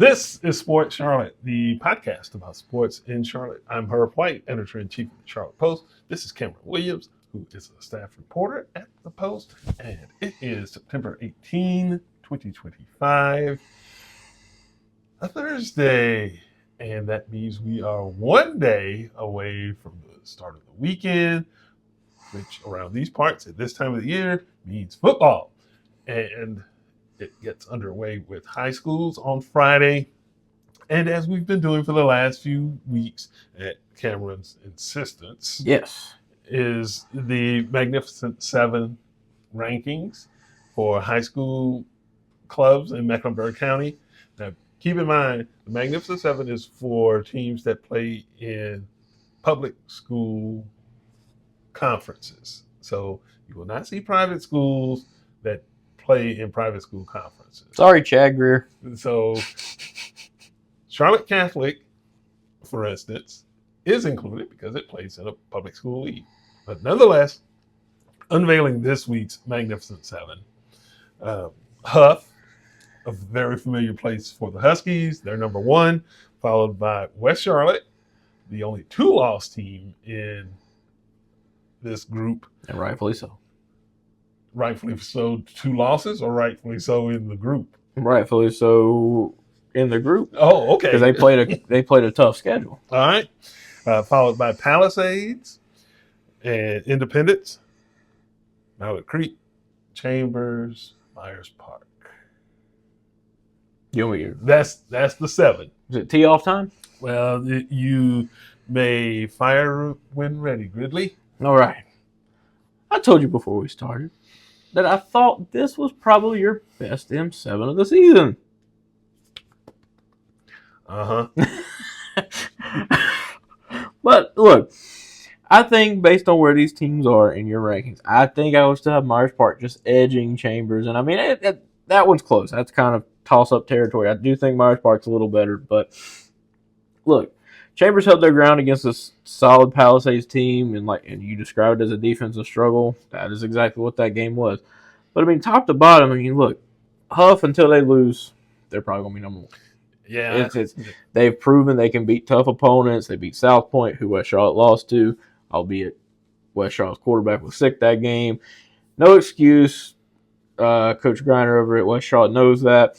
This is Sports Charlotte, the podcast about sports in Charlotte. I'm Herb White, editor-in-chief of the Charlotte Post. This is Cameron Williams, who is a staff reporter at the Post, and it is September 18, 2025, a Thursday, and that means we are one day away from the start of the weekend, which around these parts at this time of the year means football, and it gets underway with high schools on Friday. And as we've been doing for the last few weeks at Cameron's insistence, yes, is the Magnificent Seven rankings for high school clubs in Mecklenburg County. Now, keep in mind, the Magnificent Seven is for teams that play in public school conferences. So you will not see private schools that play in private school conferences. Sorry, Chad Greer. So Charlotte Catholic, for instance, is included because it plays in a public school league. But nonetheless, unveiling this week's Magnificent Seven, Huff, a very familiar place for the Huskies, they're number one, followed by West Charlotte, the only two-loss team in this group. And rightfully so. Rightfully so, two losses, or rightfully so in the group? Rightfully so in the group. Oh, okay. Because they played a tough schedule. All right. Followed by Palisades and Independence, Mallard Creek, Chambers, Myers Park. That's the seven. Is it tee off time? Well, you may fire when ready, Gridley. All right. I told you before we started that I thought this was probably your best M7 of the season. Uh-huh. But look, I think based on where these teams are in your rankings, I think I would still have Myers Park just edging Chambers. And I mean, that one's close. That's kind of toss-up territory. I do think Myers Park's a little better. But look, Chambers held their ground against a solid Palisades team, and you described it as a defensive struggle. That is exactly what that game was. But I mean, top to bottom, I mean, look, Huff, until they lose, they're probably going to be number one. Yeah. They've proven they can beat tough opponents. They beat South Point, who West Charlotte lost to, albeit West Charlotte's quarterback was sick that game. No excuse. Coach Griner over at West Charlotte knows that.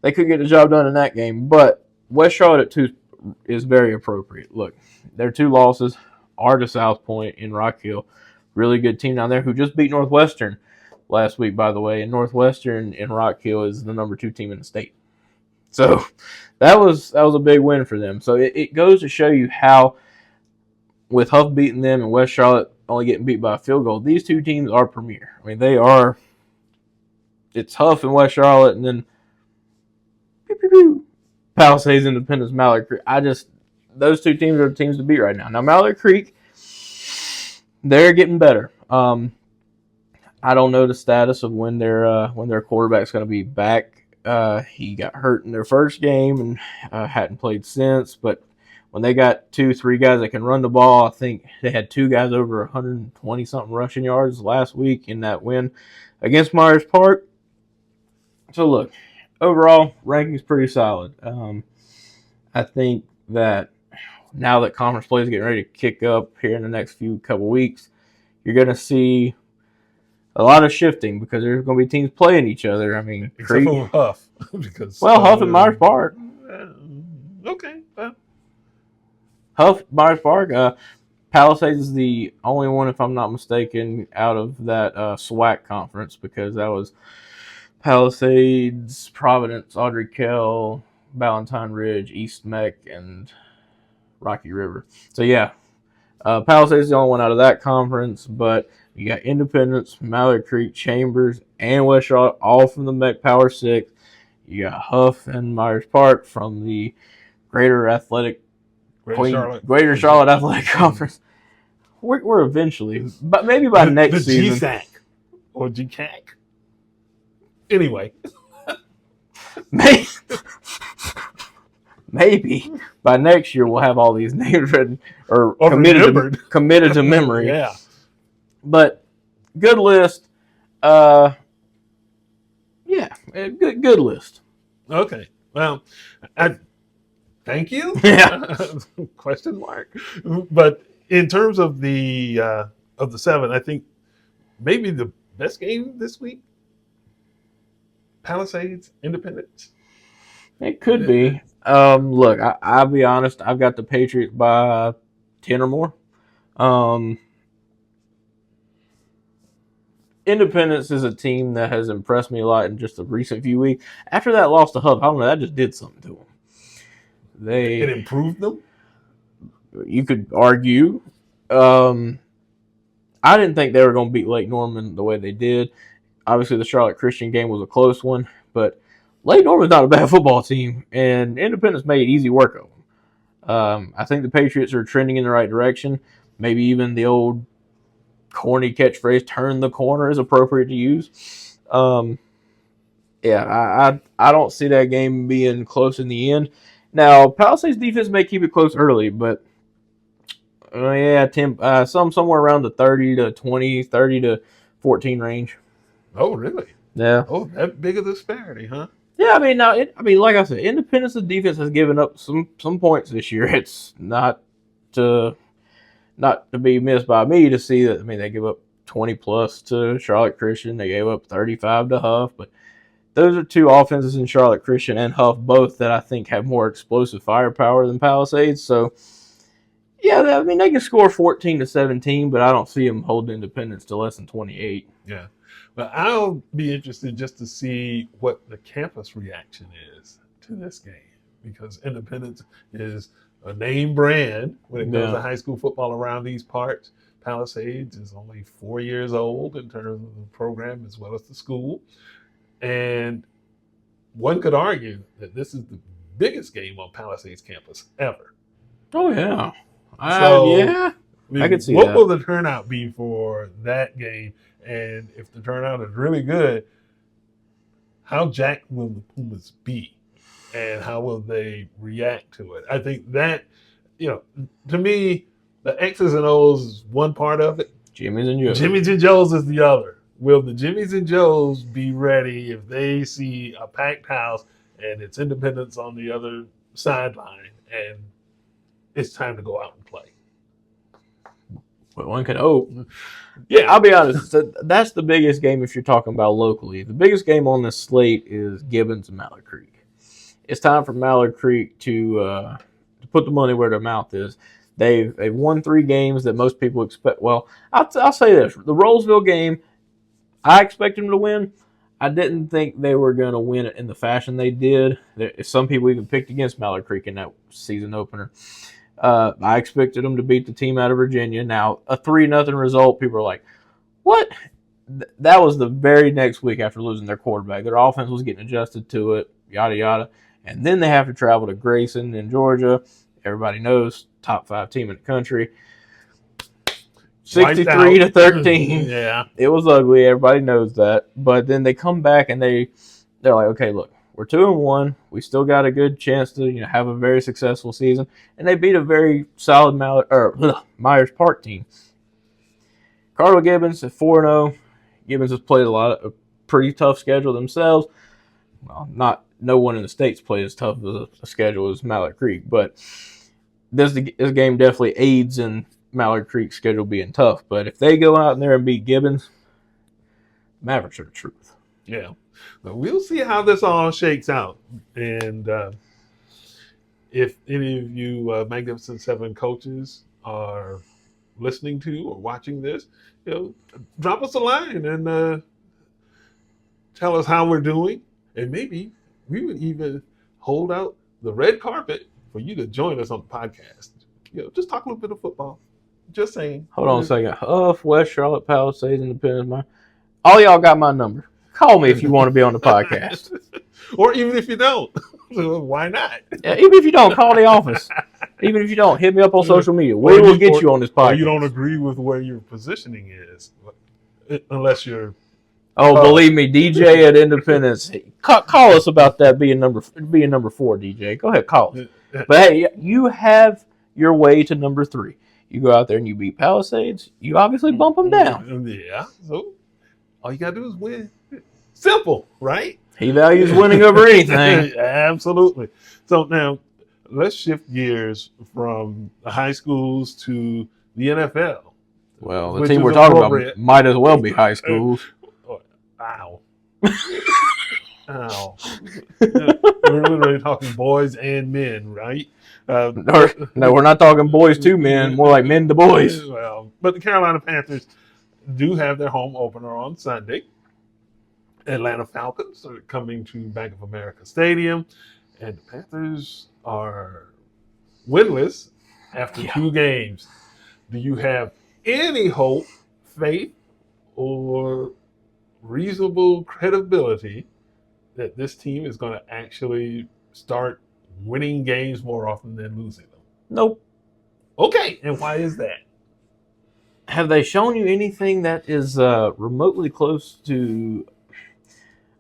They could get the job done in that game, but West Charlotte at 2 is very appropriate. Look, their 2 losses are to South Point in Rock Hill. Really good team down there who just beat Northwestern last week, by the way. And Northwestern in Rock Hill is the number 2 team in the state. So that was a big win for them. So it goes to show you how, with Huff beating them and West Charlotte only getting beat by a field goal, these 2 teams are premier. I mean, they are. It's Huff and West Charlotte, and then Palisades, Independence, Mallard Creek. Those 2 teams are the teams to beat right now. Now, Mallard Creek, they're getting better. I don't know the status of when their quarterback's going to be back. He got hurt in their first game and hadn't played since. But when they got 2-3 guys that can run the ball, I think they had 2 guys over 120-something rushing yards last week in that win against Myers Park. So, look, overall, ranking's pretty solid. I think that now that conference play is getting ready to kick up here in the next couple weeks, you're going to see a lot of shifting because there's going to be teams playing each other. I mean, except for Huff. Huff and Myers Park. Okay. Huff, Myers Park. Palisades is the only one, if I'm not mistaken, out of that SWAC conference, because that was Palisades, Providence, Audrey Kell, Valentine Ridge, East Meck, and Rocky River. So, yeah, Palisades is the only one out of that conference, but you got Independence, Mallard Creek, Chambers, and West Charlotte, all from the MEC Power 6. You got Huff and Myers Park from the Greater Charlotte Athletic Conference. We're eventually, but maybe by next season. The GSAC or GCAC. Anyway. Maybe by next year we'll have all these names written or committed to memory. Yeah. But good list. Yeah, good list. Okay. Well, I thank you. Yeah. Question mark. But in terms of the 7, I think maybe the best game this week, Palisades Independence. It could be. Look, I'll be honest. I've got the Patriots by 10 or more. Um, Independence is a team that has impressed me a lot in just the recent few weeks. After that loss to Huff, I don't know, that just did something to them. It improved them. You could argue. I didn't think they were going to beat Lake Norman the way they did. Obviously, the Charlotte Christian game was a close one, but Lake Norman's not a bad football team, and Independence made easy work of them. I think the Patriots are trending in the right direction. Maybe even the old corny catchphrase "turn the corner" is appropriate to use. I don't see that game being close in the end. Now, Palisades defense may keep it close early, but somewhere around the 30 to 20, 30 to 14 range. Oh, really? Yeah. Oh, that big a disparity, huh? Yeah, like I said, Independence's defense has given up some points this year. It's not to be missed by me to see that. I mean, they give up 20 plus to Charlotte Christian. They gave up 35 to Huff, but those are two offenses in Charlotte Christian and Huff both that I think have more explosive firepower than Palisades. So, yeah, they can score 14 to 17, but I don't see them holding Independence to less than 28. Yeah. But I'll be interested just to see what the campus reaction is to this game, because Independence is a name brand when it comes to high school football around these parts. Palisades is only 4 years old in terms of the program as well as the school. And one could argue that this is the biggest game on Palisades campus ever. Oh, yeah. I could see what that. Will the turnout be for that game? And if the turnout is really good, how jacked will the Pumas be? And how will they react to it? I think that, to me, the X's and O's is one part of it. Jimmy's and Joe's. Jimmy's and Joe's is the other. Will the Jimmy's and Joe's be ready if they see a packed house and it's Independence on the other sideline and it's time to go out and play? Well, one can hope. Yeah, I'll be honest. That's the biggest game if you're talking about locally. The biggest game on this slate is Gibbons and Mallard Creek. It's time for Mallard Creek to put the money where their mouth is. They've won 3 games that most people expect. Well, I'll say this: the Rollsville game, I expected them to win. I didn't think they were going to win it in the fashion they did. Some people even picked against Mallard Creek in that season opener. I expected them to beat the team out of Virginia. Now, a 3-0 result, people are like, what? That was the very next week after losing their quarterback. Their offense was getting adjusted to it, yada, yada. And then they have to travel to Grayson in Georgia. Everybody knows, top 5 team in the country. 63 to 13. Yeah. It was ugly. Everybody knows that. But then they come back and they're like, okay, look, we're 2-1. We still got a good chance to have a very successful season. And they beat a very solid Myers Park team. Carlo Gibbons at 4-0. Gibbons has played a pretty tough schedule themselves. Well, no one in the state's played as tough of a schedule as Mallard Creek, but this game definitely aids in Mallard Creek's schedule being tough. But if they go out there and beat Gibbons, Mavericks are the truth. Yeah. But we'll see how this all shakes out. And if any of you Magnificent 7 coaches are listening to or watching this, drop us a line and tell us how we're doing. And maybe we would even hold out the red carpet for you to join us on the podcast. Just talk a little bit of football. Just saying. Hold on a second. Huff, West Charlotte, Palisades, Independence. All y'all got my number. Call me if you want to be on the podcast. Or even if you don't. Why not? Yeah, even if you don't, call the office. Even if you don't, hit me up on social media. We will get you on this podcast. Or you don't agree with where your positioning is, unless you're... Oh, believe me, DJ at Independence. Call us about that being number 4, DJ. Go ahead, call us. But hey, you have your way to number 3. You go out there and you beat Palisades. You obviously bump them down. Yeah. So all you got to do is win. Simple, right? He values winning over anything. Absolutely. So now let's shift gears from the high schools to the NFL. Well, the Which team is we're talking appropriate. about might as well be high schools. Ow. Ow. We're literally talking boys and men, right? No, we're not talking boys to men, more like men to boys. Well, but the Carolina Panthers do have their home opener on Sunday. Atlanta Falcons are coming to Bank of America Stadium, and the Panthers are winless after 2 games. Do you have any hope, faith, or reasonable credibility that this team is going to actually start winning games more often than losing them? Nope. Okay, and why is that? Have they shown you anything that is remotely close to,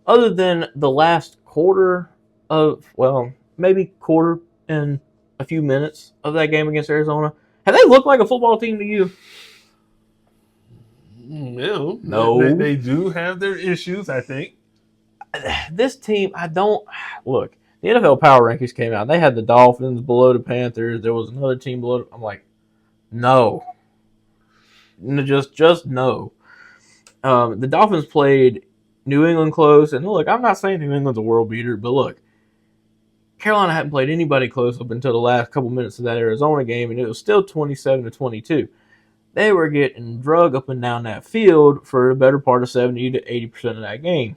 other than the last quarter of, well, maybe quarter and a few minutes of that game against Arizona? Have they looked like a football team to you? No. They do have their issues, I think. This team, I don't look. The NFL Power Rankings came out. They had the Dolphins below the Panthers. There was another team below. I'm like, no, just no. The Dolphins played New England close, and look, I'm not saying New England's a world beater, but look, Carolina hadn't played anybody close up until the last couple minutes of that Arizona game, and it was still 27-22. They were getting drug up and down that field for the better part of 70 to 80% of that game.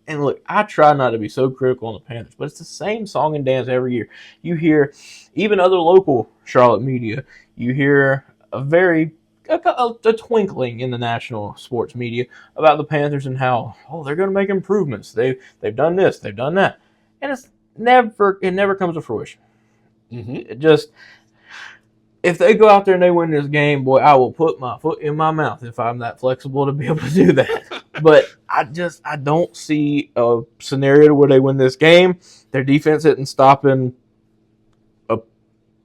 And look, I try not to be so critical on the Panthers, but it's the same song and dance every year. You hear, even other local Charlotte media, you hear a twinkling in the national sports media about the Panthers and how, they're going to make improvements. They've done this, they've done that. And it never comes to fruition. Mm-hmm. It just, if they go out there and they win this game, boy, I will put my foot in my mouth if I'm that flexible to be able to do that. But I don't see a scenario where they win this game. Their defense isn't stopping a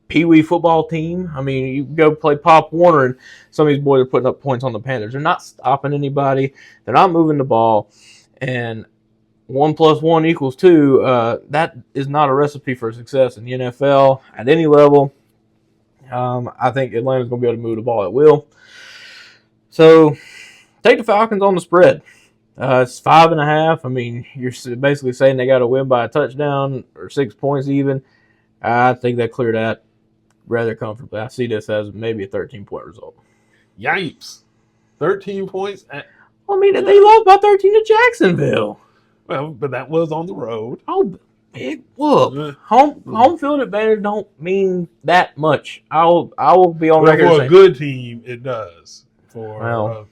peewee football team. I mean, you go play Pop Warner, and some of these boys are putting up points on the Panthers. They're not stopping anybody. They're not moving the ball. And 1 + 1 = 2. That is not a recipe for success in the NFL at any level. I think Atlanta's going to be able to move the ball at will. So, take the Falcons on the spread. It's 5.5. I mean, you're basically saying they got to win by a touchdown or 6 points even. I think they clear that rather comfortably. I see this as maybe a 13-point result. Yipes. 13 points? They lost by 13 to Jacksonville. Well, but that was on the road. Oh, big whoop. Home field advantage don't mean that much. I will be on record for saying, a good team, it does. For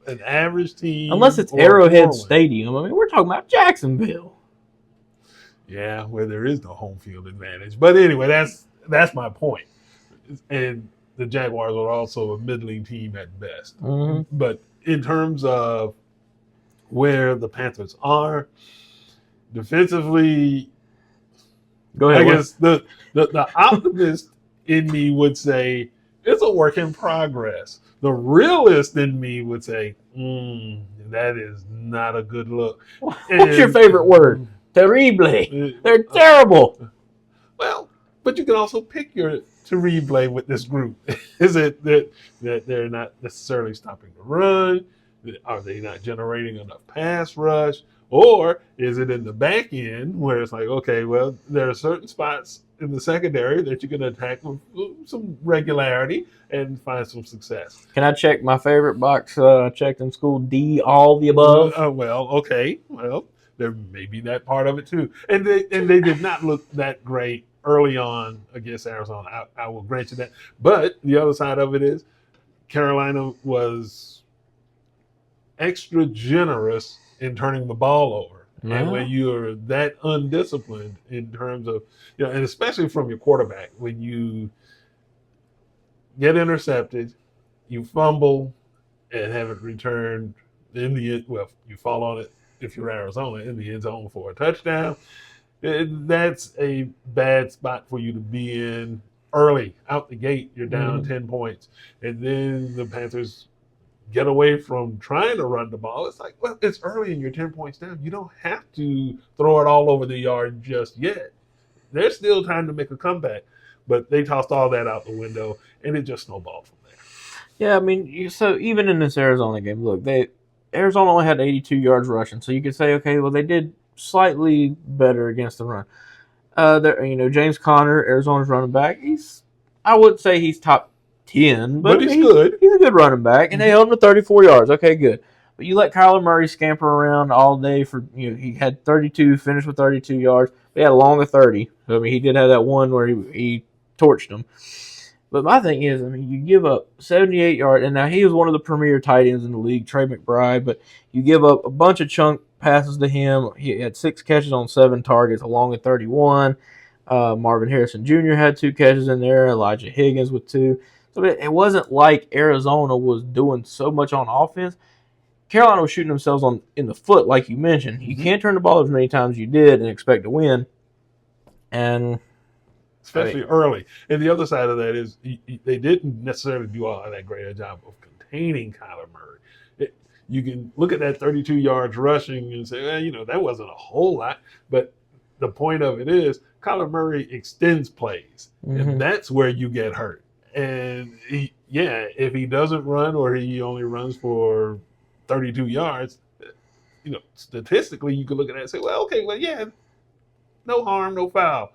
an average team, unless it's Arrowhead Stadium. I mean, we're talking about Jacksonville. Yeah, where there is no home field advantage. But anyway, that's my point. And the Jaguars are also a middling team at best. Mm-hmm. But in terms of where the Panthers are defensively, go ahead. I guess the optimist in me would say it's a work in progress. The realist in me would say, that is not a good look. What's your favorite word? Terrible. They're terrible. Well, but you can also pick your terrible with this group. Is it that they're not necessarily stopping the run? Are they not generating enough pass rush? Or is it in the back end where it's like, okay, well, there are certain spots in the secondary that you can attack with some regularity and find some success. Can I check my favorite box I checked in school? D, all the above? Well, okay. Well, there may be that part of it too. And they did not look that great early on against Arizona. I will grant you that. But the other side of it is Carolina was extra generous in turning the ball over. Yeah. And when you're that undisciplined in terms of, and especially from your quarterback, when you get intercepted, you fumble and have it returned in the end, well, you fall on it if you're Arizona in the end zone for a touchdown, that's a bad spot for you to be in early out the gate. You're down 10 points. And then the Panthers get away from trying to run the ball. It's like, well, it's early and you're 10 points down. You don't have to throw it all over the yard just yet. There's still time to make a comeback. But they tossed all that out the window, and it just snowballed from there. Yeah, I mean, so even in this Arizona game, look, Arizona only had 82 yards rushing, so you could say, okay, well, they did slightly better against the run. James Conner, Arizona's running back, I would say he's top 10, but he's good. He's a good running back, and they held him to 34 yards. Okay, good. But you let Kyler Murray scamper around all day he had 32, finished with 32 yards. But he had a longer 30. So, I mean, he did have that one where he torched him. But my thing is, I mean, you give up 78 yards, and now he was one of the premier tight ends in the league, Trey McBride, but you give up a bunch of chunk passes to him. He had 6 catches on 7 targets, along at 31. Marvin Harrison Jr. had 2 catches in there. Elijah Higgins with 2. So it wasn't like Arizona was doing so much on offense. Carolina was shooting themselves in the foot, like you mentioned. You can't turn the ball as many times as you did and expect to win. And especially early. And the other side of that is they didn't necessarily do all that great a job of containing Kyler Murray. You can look at that 32 yards rushing and say, well, that wasn't a whole lot. But the point of it is Kyler Murray extends plays, and that's where you get hurt. And if he doesn't run or he only runs for 32 yards, statistically you could look at that and say, well, okay, no harm, no foul.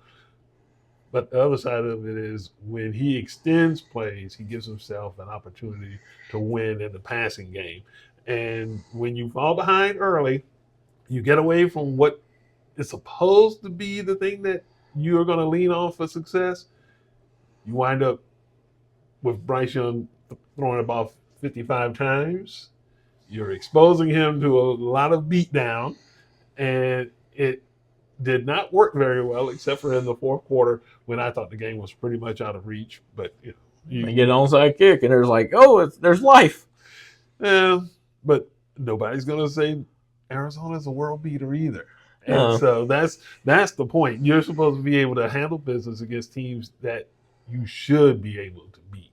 But the other side of it is when he extends plays, he gives himself an opportunity to win in the passing game. And when you fall behind early, you get away from what is supposed to be the thing that you're going to lean on for success. You wind up with Bryce Young throwing the ball 55 times. You're exposing him to a lot of beatdown, and it did not work very well, except for in the fourth quarter when I thought the game was pretty much out of reach. But you get an onside kick, and there's like, there's life. Yeah, but nobody's going to say Arizona's a world beater either. And so that's the point. You're supposed to be able to handle business against teams that you should be able to beat.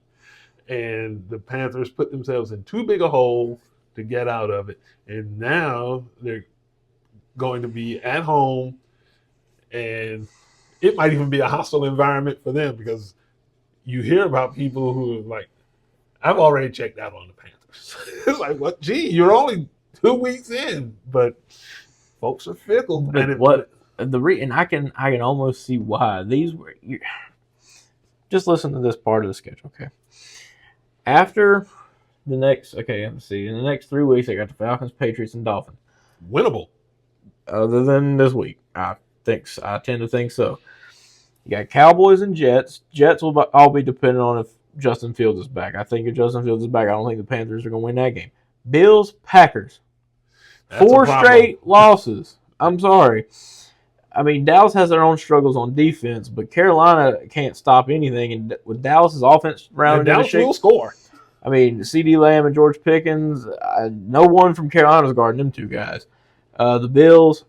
And the Panthers put themselves in too big a hole to get out of it. And now they're going to be at home, and it might even be a hostile environment for them because you hear about people who are like, I've already checked out on the Panthers. It's like, what? Gee, you're only 2 weeks in, but folks are fickle. But and I can almost see why these were. Just listen to this part of the schedule, okay? After the next, let's see. In the next 3 weeks, I got the Falcons, Patriots, and Dolphins. Winnable. Other than this week, I tend to think so. You got Cowboys and Jets. Jets will all be dependent on if Justin Fields is back. I think if Justin Fields is back, I don't think the Panthers are going to win that game. Bills, Packers. That's 4 straight losses. I'm sorry. I mean, Dallas has their own struggles on defense, but Carolina can't stop anything. And with Dallas's offense rounded Dallas will score. I mean, C.D. Lamb and George Pickens, no one from Carolina's guarding them 2 guys. The Bills,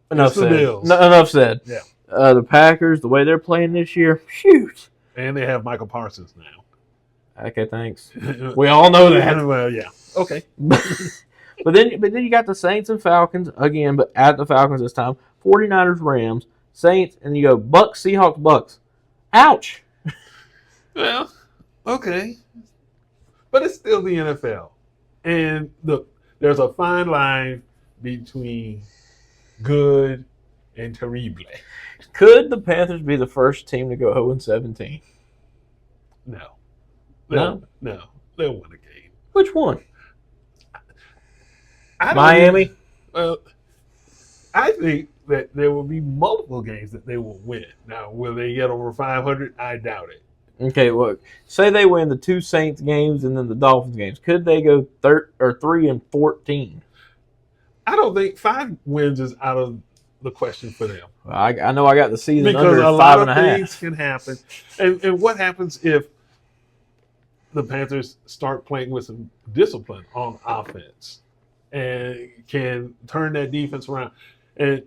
enough said. Enough said. Yeah. The Packers, the way they're playing this year, shoot. And they have Michael Parsons now. Okay, thanks. We all know that. Well, yeah. Okay. But then you got the Saints and Falcons again, but at the Falcons this time. 49ers, Rams, Saints, and you go Bucks, Seahawks, Bucks. Ouch. Well, okay. But it's still the NFL. And look, there's a fine line between good and terrible. Could the Panthers be the first team to go 0-17? No. No? No. They'll win a game. Which one? Miami? Well, I think that there will be multiple games that they will win. Now, will they get over 500? I doubt it. Okay, look. Say they win the 2 Saints games and then the Dolphins games. Could they go 3-14? I don't think 5 wins is out of the question for them. I know I got the season because under 5.5. Because a lot of things can happen. And what happens if the Panthers start playing with some discipline on offense and can turn that defense around? And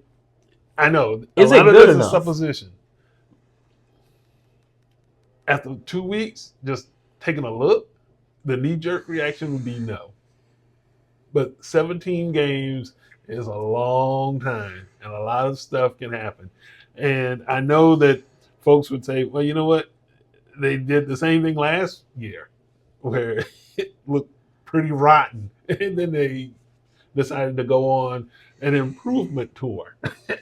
I know a lot of this is supposition. After 2 weeks, just taking a look, the knee-jerk reaction would be no. But 17 games is a long time, and a lot of stuff can happen. And I know that folks would say, well, you know what? They did the same thing last year where it looked pretty rotten. And then they decided to go on an improvement tour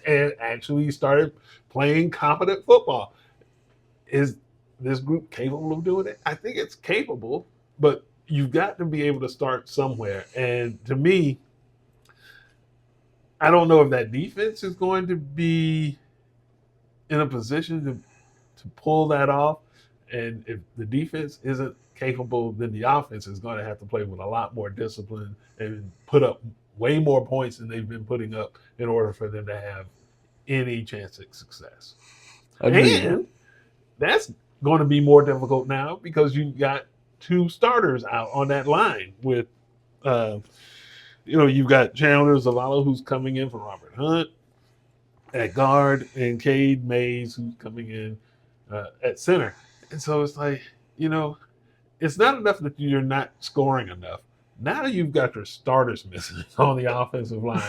and actually started playing competent football. Is this group capable of doing it? I think it's capable, but you've got to be able to start somewhere. And to me, I don't know if that defense is going to be in a position to pull that off. And if the defense isn't capable, then the offense is going to have to play with a lot more discipline and put up way more points than they've been putting up in order for them to have any chance at success. Agreed. And that's going to be more difficult now because you've got two starters out on that line with, you've got Chandler Zavala, who's coming in for Robert Hunt at guard, and Cade Mays, who's coming in at center. And so it's like, it's not enough that you're not scoring enough. Now you've got your starters missing on the offensive line,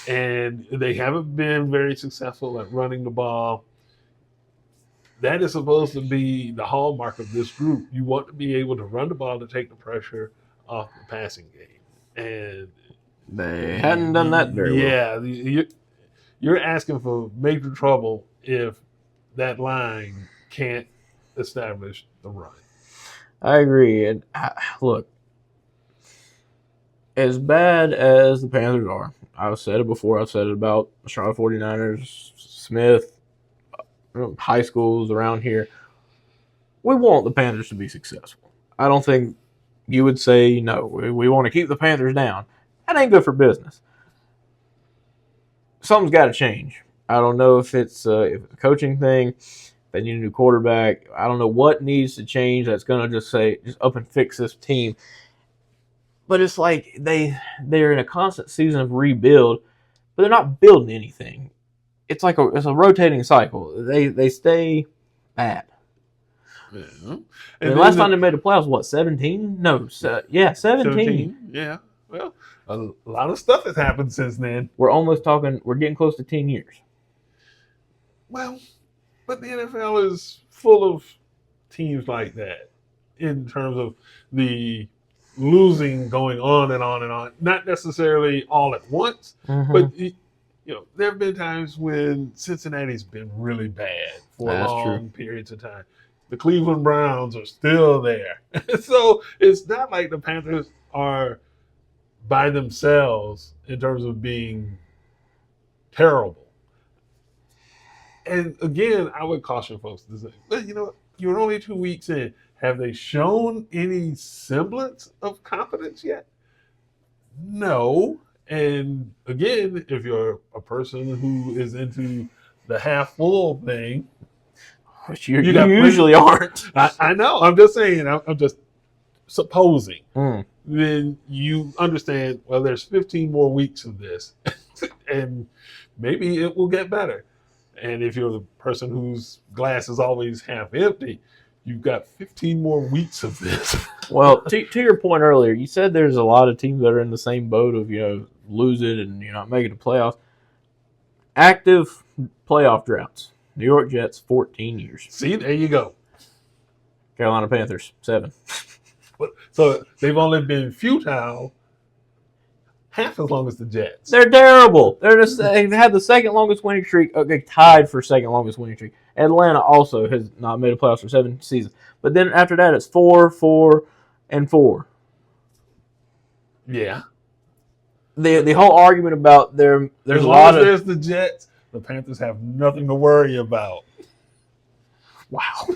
and they haven't been very successful at running the ball. That is supposed to be the hallmark of this group. You want to be able to run the ball to take the pressure off the passing game. And they hadn't done that very well. Yeah, you're asking for major trouble if that line can't establish the run. I agree. And look, as bad as the Panthers are, I've said it before, I've said it about the Charlotte 49ers, Smith, high schools around here. We want the Panthers to be successful. I don't think you would say, no, we want to keep the Panthers down. That ain't good for business. Something's got to change. I don't know if it's a coaching thing. They need a new quarterback. I don't know what needs to change that's going to just up and fix this team. But it's like they're in a constant season of rebuild, but they're not building anything. It's like it's a rotating cycle. They stay bad. Yeah. And last time they made the playoffs, what, 17? No, 17. Yeah. Well, a lot of stuff has happened since then. We're getting close to 10 years. Well, but the NFL is full of teams like that in terms of the losing going on and on and on. Not necessarily all at once, but there have been times when Cincinnati's been really bad for long periods of time. The Cleveland Browns are still there. So it's not like the Panthers are by themselves in terms of being terrible. And again, I would caution folks to say, well, you're only 2 weeks in. Have they shown any semblance of competence yet? No. And again, if you're a person who is into the half full thing, which you usually aren't. I know. I'm just saying. I'm just supposing. Then you understand, well, there's 15 more weeks of this, and maybe it will get better. And if you're the person whose glass is always half empty, you've got 15 more weeks of this. Well, to your point earlier, you said there's a lot of teams that are in the same boat of, lose it and you're not making the playoffs. Active playoff droughts. New York Jets, 14 years. See, there you go. Carolina Panthers, 7. So they've only been futile half as long as the Jets. They're terrible. They've had the second longest winning streak. Okay, tied for second longest winning streak. Atlanta also has not made a playoffs for 7 seasons. But then after that, it's 4, 4, and 4. Yeah. The whole argument about there's as a long lot as of there's the Jets, the Panthers have nothing to worry about. Wow.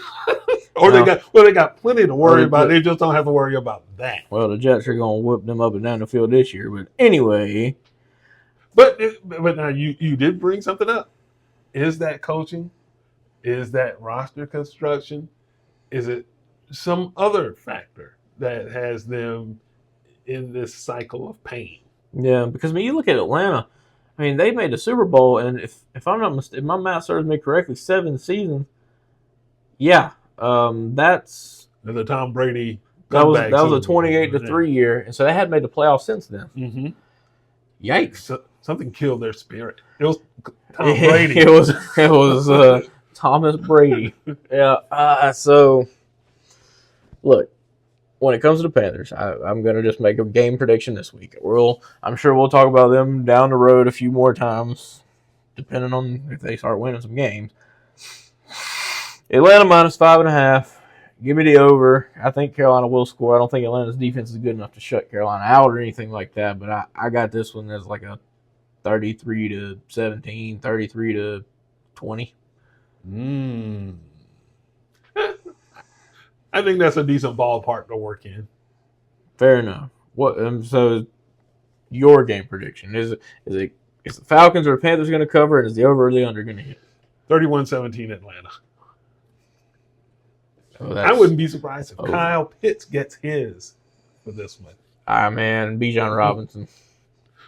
Or they got plenty to worry about. They just don't have to worry about that. Well, the Jets are going to whip them up and down the field this year. But anyway. But now you did bring something up. Is that coaching? Is that roster construction? Is it some other factor that has them in this cycle of pain? Yeah, because when you look at Atlanta, they made the Super Bowl, and if I'm not mistaken, if my math serves me correctly, 7 seasons. Yeah, that's the Tom Brady That was Comeback Super a Bowl. 28-3 year, and so they hadn't made the playoffs since then. Mm-hmm. Yikes! So, something killed their spirit. It was Tom Brady. It was Thomas Brady. Yeah. So look, when it comes to the Panthers, I'm gonna just make a game prediction this week. I'm sure we'll talk about them down the road a few more times, depending on if they start winning some games. Atlanta -5.5. Give me the over. I think Carolina will score. I don't think Atlanta's defense is good enough to shut Carolina out or anything like that, but I got this one as like a 33-17, 33-20. I think that's a decent ballpark to work in. Fair enough. What? So your game prediction is the Falcons or the Panthers going to cover, and is the over or the under going to hit? 31-17 Atlanta. Oh, I wouldn't be surprised if Kyle Pitts gets his for this one. Man, Bijan Robinson.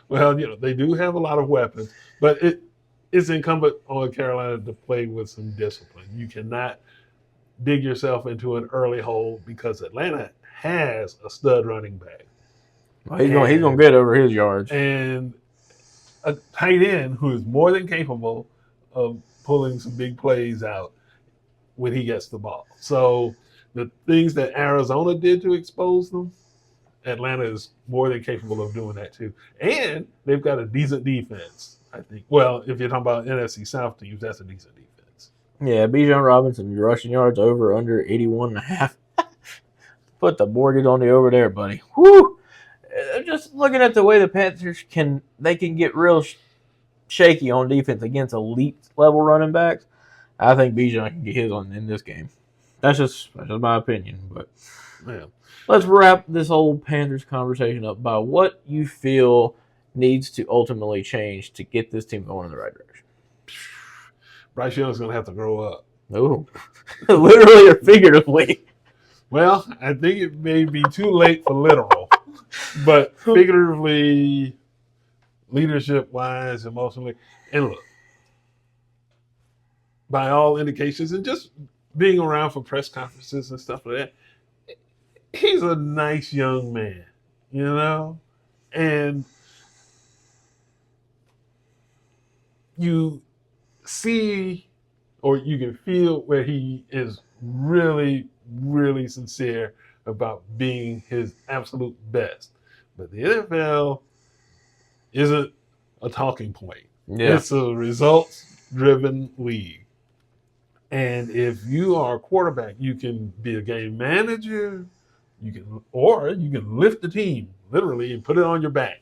Well, they do have a lot of weapons, but it's incumbent on Carolina to play with some discipline. You cannot dig yourself into an early hole because Atlanta has a stud running back. Well, he's going to get over his yards. And a tight end who is more than capable of pulling some big plays out when he gets the ball. So the things that Arizona did to expose them, Atlanta is more than capable of doing that too. And they've got a decent defense, I think. Well, if you're talking about NFC South teams, that's a decent defense. Yeah, Bijan Robinson, rushing yards over under 81.5. Put the mortgage on the over there, buddy. Whoo! Just looking at the way the Panthers can get real shaky on defense against elite level running backs. I think Bijan can get his in this game. That's just my opinion. But yeah. Let's wrap this whole Panthers conversation up by what you feel needs to ultimately change to get this team going in the right direction. Bryce Young's going to have to grow up. Oh, literally or figuratively? Well, I think it may be too late for literal, but figuratively, leadership-wise, emotionally, and look, by all indications, and just being around for press conferences and stuff like that, he's a nice young man, and you see or you can feel where he is really, really sincere about being his absolute best. But the NFL isn't a talking point. Yeah. It's a results-driven league. And if you are a quarterback, you can be a game manager, you can lift the team, literally, and put it on your back.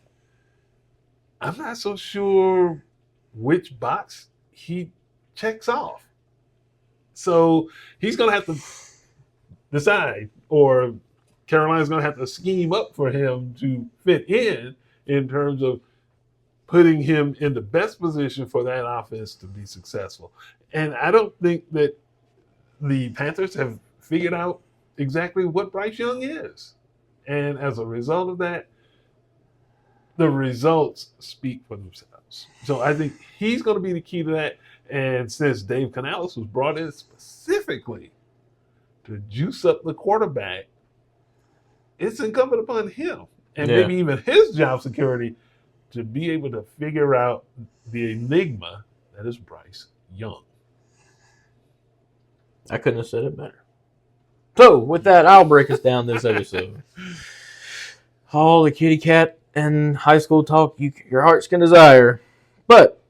I'm not so sure which box he checks off. So he's going to have to decide, or Carolina's going to have to scheme up for him to fit in terms of putting him in the best position for that offense to be successful. And I don't think that the Panthers have figured out exactly what Bryce Young is. And as a result of that, the results speak for themselves. So I think he's going to be the key to that. And since Dave Canales was brought in specifically to juice up the quarterback, it's incumbent upon him and maybe even his job security to be able to figure out the enigma that is Bryce Young. I couldn't have said it better. So, with that, I'll break us down this episode. All the kitty cat and high school talk your hearts can desire. But,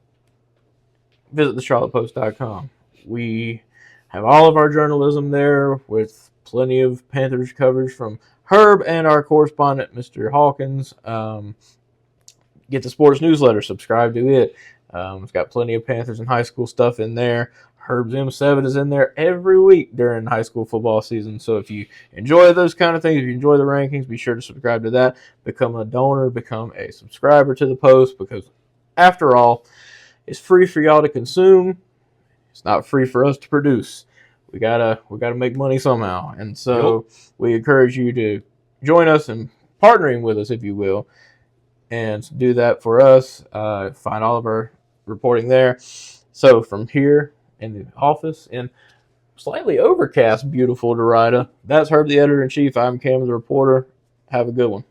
visit thecharlottepost.com. We have all of our journalism there with plenty of Panthers coverage from Herb and our correspondent, Mr. Hawkins. Get the sports newsletter, subscribe to it. It's got plenty of Panthers and high school stuff in there. Herb's M7 is in there every week during high school football season. So if you enjoy those kind of things, if you enjoy the rankings, be sure to subscribe to that. Become a donor, become a subscriber to the post, because after all, it's free for y'all to consume. It's not free for us to produce. We gotta make money somehow. And so we encourage you to join us in partnering with us, if you will, and do that for us. Find all of our reporting there. So from here in the office in slightly overcast, beautiful to Rida. That's Herb, the editor-in-chief. I'm Cam, the reporter. Have a good one.